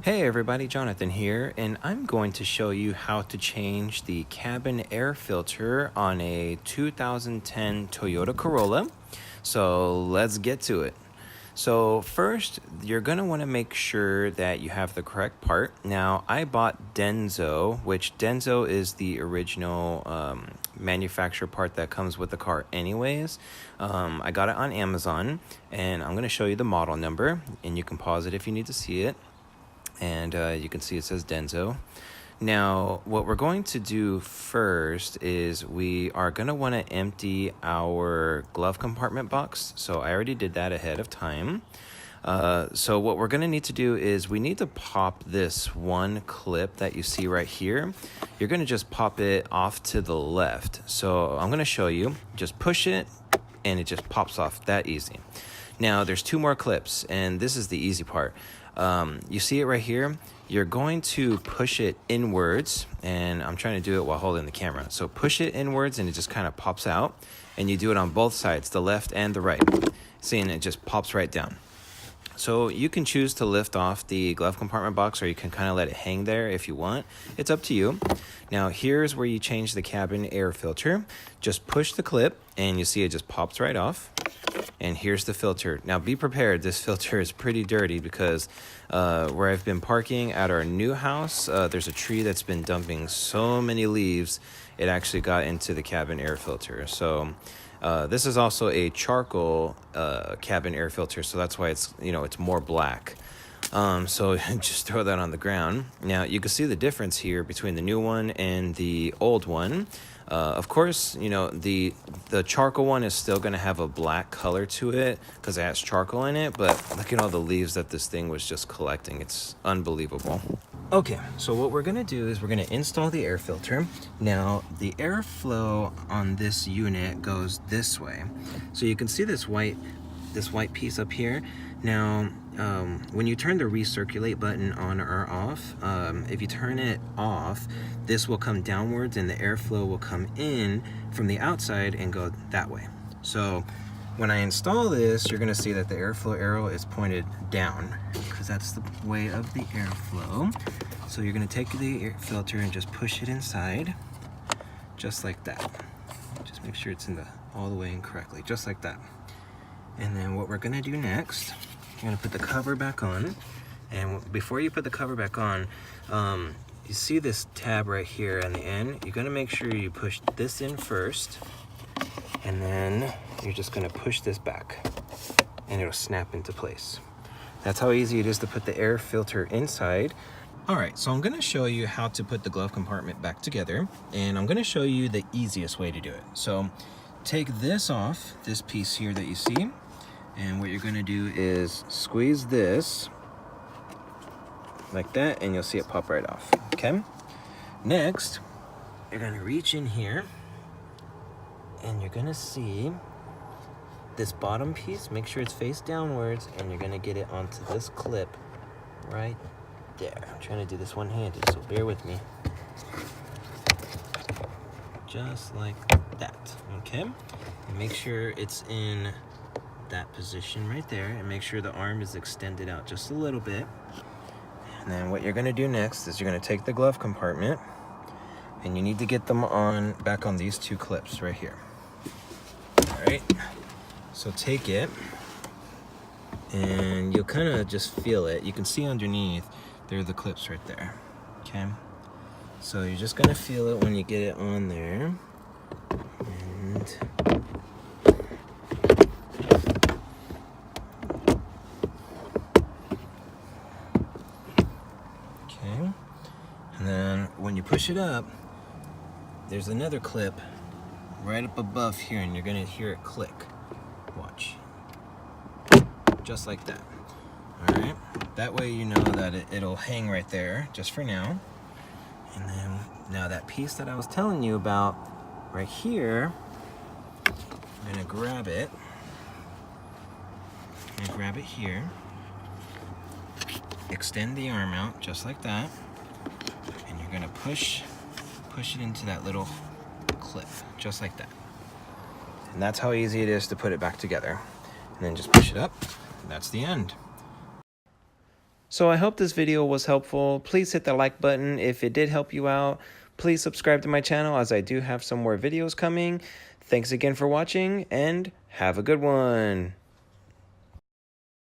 Hey everybody, Jonathan here, and I'm going to show you how to change the cabin air filter on a 2010 Toyota Corolla. So let's get to it. So first, you're going to want to make sure that you have the correct part. Now, I bought Denso, which Denso is the original manufacturer part that comes with the car anyways. I got it on Amazon, and I'm going to show you the model number, and you can pause it if you need to see it. And you can see it says Denso. Now, what we're going to do first is we are going to want to empty our glove compartment box. So I already did that ahead of time. So what we're going to need to do is we need to pop this one clip that you see right here. You're going to just pop it off to the left. So I'm going to show you. Just push it, and it just pops off that easy. Now, there's two more clips, and this is the easy part. You see it right here? You're going to push it inwards, and I'm trying to do it while holding the camera. So push it inwards, and it just kind of pops out, and you do it on both sides, the left and the right. See, and it just pops right down. So you can choose to lift off the glove compartment box, or you can kind of let it hang there if you want. It's up to you. Now, here's where you change the cabin air filter. Just push the clip, and you see it just pops right off. And here's the filter. Now, be prepared. This filter is pretty dirty because where I've been parking at our new house, there's a tree that's been dumping so many leaves, it actually got into the cabin air filter. So this is also a charcoal cabin air filter, so that's why it's more black. So just throw that on the ground. Now you can see the difference here between the new one and the old one. Of course, the charcoal one is still going to have a black color to it because it has charcoal in it, but look at all the leaves that this thing was just collecting. It's unbelievable. Okay, so what we're going to do is we're going to install the air filter. Now, the airflow on this unit goes this way. So you can see this white piece up here. Now, when you turn the recirculate button on or off, if you turn it off, this will come downwards and the airflow will come in from the outside and go that way. So when I install this, you're going to see that the airflow arrow is pointed down because that's the way of the airflow. So you're going to take the air filter and just push it inside, just like that. Just make sure it's all the way in correctly, just like that. And then what we're going to do next, you're going to put the cover back on. And before you put the cover back on, you see this tab right here on the end. You're going to make sure you push this in first. And then you're just going to push this back. And it'll snap into place. That's how easy it is to put the air filter inside. Alright, so I'm going to show you how to put the glove compartment back together. And I'm going to show you the easiest way to do it. So take this off, this piece here that you see. And what you're going to do is squeeze this like that, and you'll see it pop right off. Okay? Next, you're going to reach in here, and you're going to see this bottom piece. Make sure it's face downwards, and you're going to get it onto this clip right there. I'm trying to do this one-handed, so bear with me. Just like that. Okay? And make sure it's in that position right there, and make sure the arm is extended out just a little bit. And then what you're going to do next is you're going to take the glove compartment, and you need to get them back on these two clips right here. All right, so take it, and you'll kind of just feel it. You can see underneath there are the clips right there. Okay, so you're just going to feel it when you get it on there. And And then when you push it up, there's another clip right up above here, and you're going to hear it click. Watch. Just like that. Alright? That way you know that it'll hang right there, just for now. And then, now that piece that I was telling you about right here, I'm going to grab it. I'm going to grab it here. Extend the arm out, just like that. And you're gonna push it into that little clip, just like that. And that's how easy it is to put it back together. And then just push it up, and that's the end. So I hope this video was helpful. Please hit the like button if it did help you out. Please subscribe to my channel as I do have some more videos coming. Thanks again for watching and have a good one.